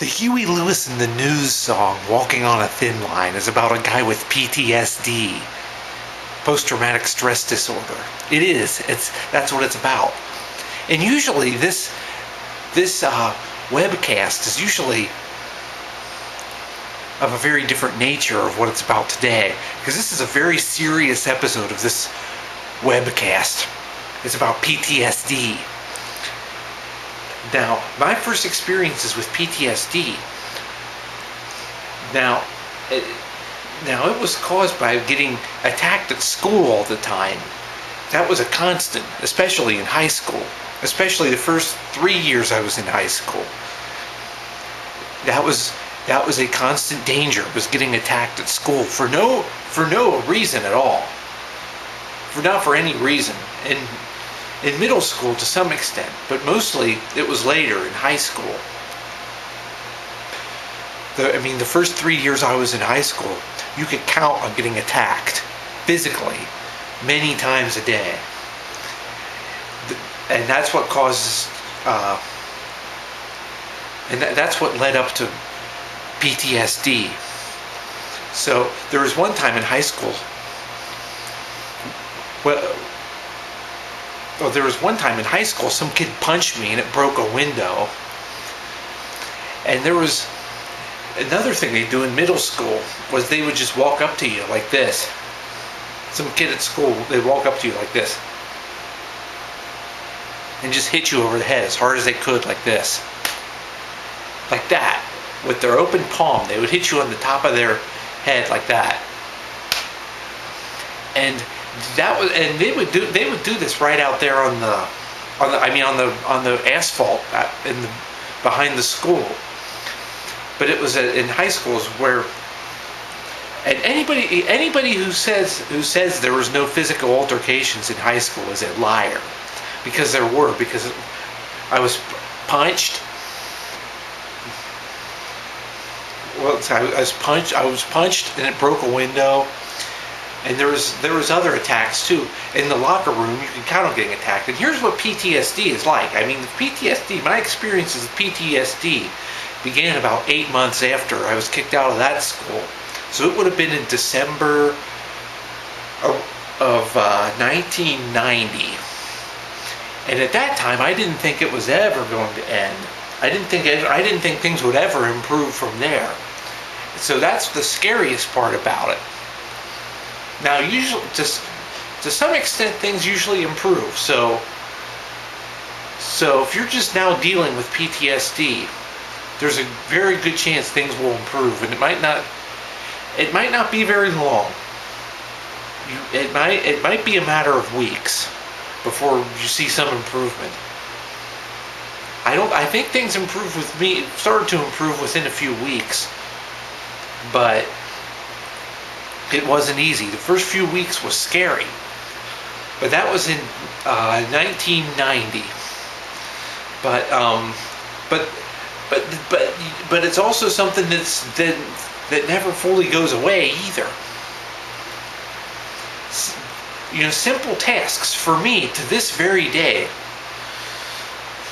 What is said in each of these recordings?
The Huey Lewis and the News song, Walking on a Thin Line, is about a guy with PTSD, post-traumatic stress disorder. It is. That's what it's about. And usually this webcast is usually of a very different nature of what it's about today, because this is a very serious episode of this webcast. It's about PTSD. Now, my first experiences with PTSD, now it was caused by getting attacked at school all the time. That was a constant, especially in high school, especially the first 3 years I was in high school. That was a constant danger, was getting attacked at school for no reason at all. Not for any reason. In middle school to some extent, but mostly it was later in high school. The first 3 years I was in high school, you could count on getting attacked physically many times a day. And that's what causes, that's what led up to PTSD. So there was one time in high school, some kid punched me and it broke a window. And there was another thing they do in middle school was they would just walk up to you like this. Some kid at school, they'd walk up to you like this and just hit you over the head as hard as they could, like this. Like that. With their open palm, they would hit you on the top of their head like that. And they would do this right out there on the asphalt behind the school. But it was in high schools where, and anybody who says there was no physical altercations in high school is a liar, because there were. Because I was punched. Well, I was punched and it broke a window. And there was other attacks too. In the locker room, you can count on getting attacked. And here's what PTSD is like. My experiences with PTSD began about 8 months after I was kicked out of that school. So it would have been in December of 1990. And at that time, I didn't think it was ever going to end. I didn't think things would ever improve from there. So that's the scariest part about it. Now, usually, to some extent, things usually improve. So if you're just now dealing with PTSD, there's a very good chance things will improve, and it might not be very long. It might be a matter of weeks before you see some improvement. I think things started to improve within a few weeks, but it wasn't easy. The first few weeks was scary, but that was in 1990. But it's also something that never fully goes away either. Simple tasks for me to this very day.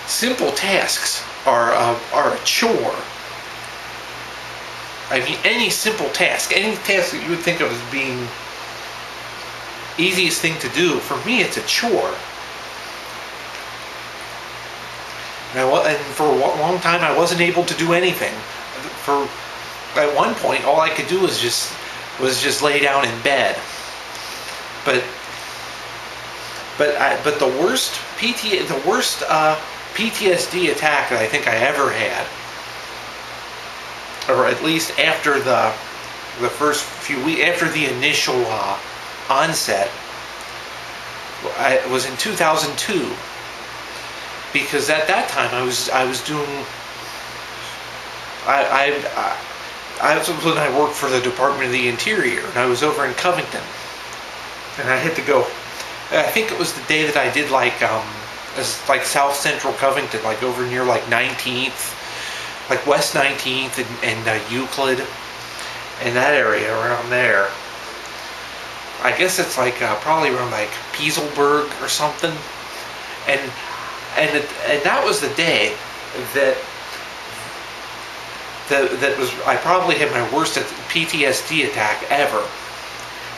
Simple tasks are a chore. Any simple task, any task that you would think of as being easiest thing to do, for me it's a chore. And for a long time I wasn't able to do anything. At one point, all I could do was just lay down in bed. But the worst PTSD attack that I think I ever had, or at least after the first few weeks, after the initial onset, was in 2002. Because at that time I was doing. I worked for the Department of the Interior, and I was over in Covington, and I had to go. I think it was the day that I did like South Central Covington, like over near like 19th. Like West 19th and Euclid, and that area around there. I guess it's like probably around like Pieselberg or something. And that was the day that I probably had my worst PTSD attack ever,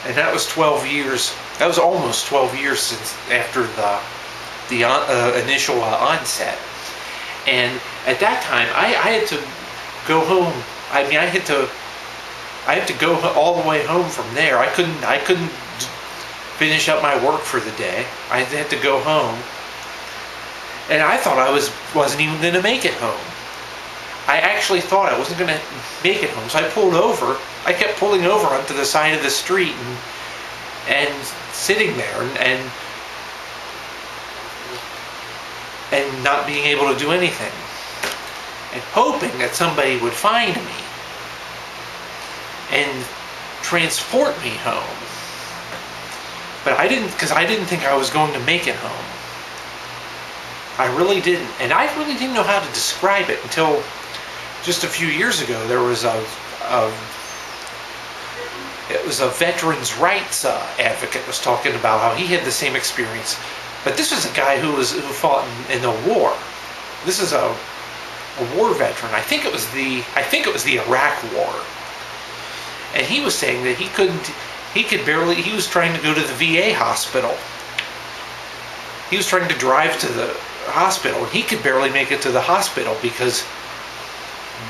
and that was 12 years. That was almost 12 years since after the initial onset. And at that time, I had to go home. I mean, I had to go all the way home from there. I couldn't finish up my work for the day. I had to go home, and I thought wasn't even going to make it home. I actually thought I wasn't going to make it home, so I pulled over. I kept pulling over onto the side of the street and sitting there and not being able to do anything, and hoping that somebody would find me and transport me home. But I didn't, because I didn't think I was going to make it home. I really didn't, and I really didn't know how to describe it until just a few years ago. There was it was a veterans' rights advocate was talking about how he had the same experience, but this was a guy who fought in the war. This is a war veteran. I think it was the Iraq War, and he was saying that he was trying to go to the VA hospital. He was trying to drive to the hospital, and he could barely make it to the hospital because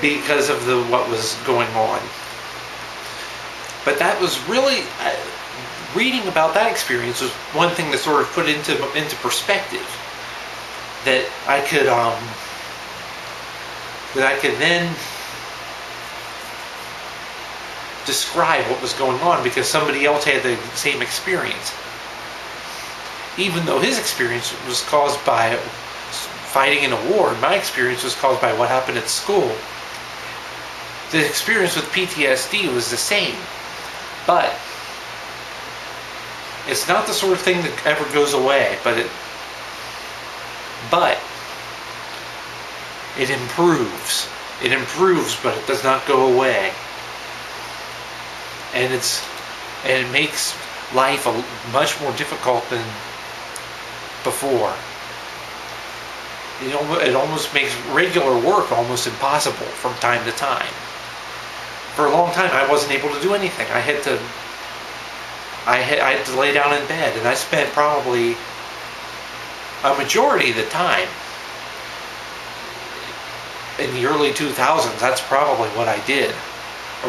of what was going on. But that was really, reading about that experience was one thing that sort of put into perspective that I could then describe what was going on, because somebody else had the same experience. Even though his experience was caused by fighting in a war, and my experience was caused by what happened at school, the experience with PTSD was the same. But it's not the sort of thing that ever goes away, but it improves. It improves, but it does not go away. And it makes life much more difficult than before. It almost makes regular work almost impossible from time to time. For a long time, I wasn't able to do anything. I had to lay down in bed, and I spent probably a majority of the time in the early 2000s. That's probably what I did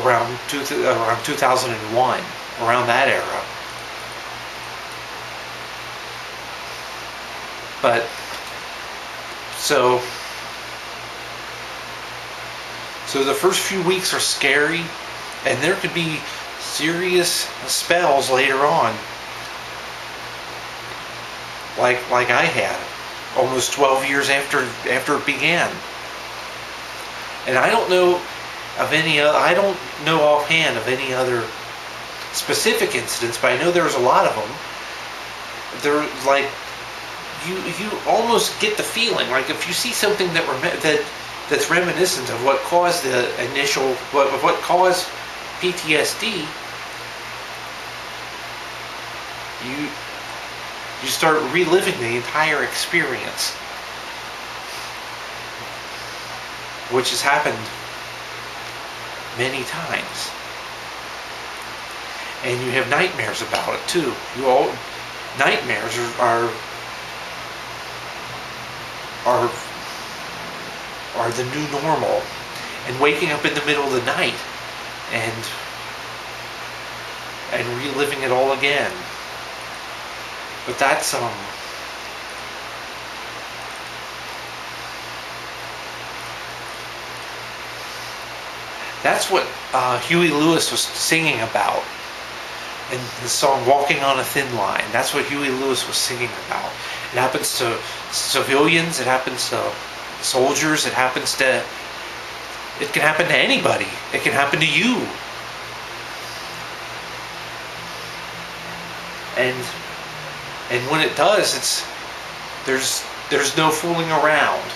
around 2001, around that era. But so the first few weeks are scary, and there could be serious spells later on, like I had almost 12 years after it began. And I don't know offhand of any other specific incidents, but I know there's a lot of them. They're like, you almost get the feeling like if you see something that's reminiscent of what caused what caused PTSD, you start reliving the entire experience, which has happened many times. And you have nightmares about it too. Nightmares are the new normal, and waking up in the middle of the night and reliving it all again. But that's what Huey Lewis was singing about in the song "Walking on a Thin Line." That's what Huey Lewis was singing about. It happens to civilians. It happens to soldiers. It can happen to anybody. It can happen to you. And when it does, there's no fooling around.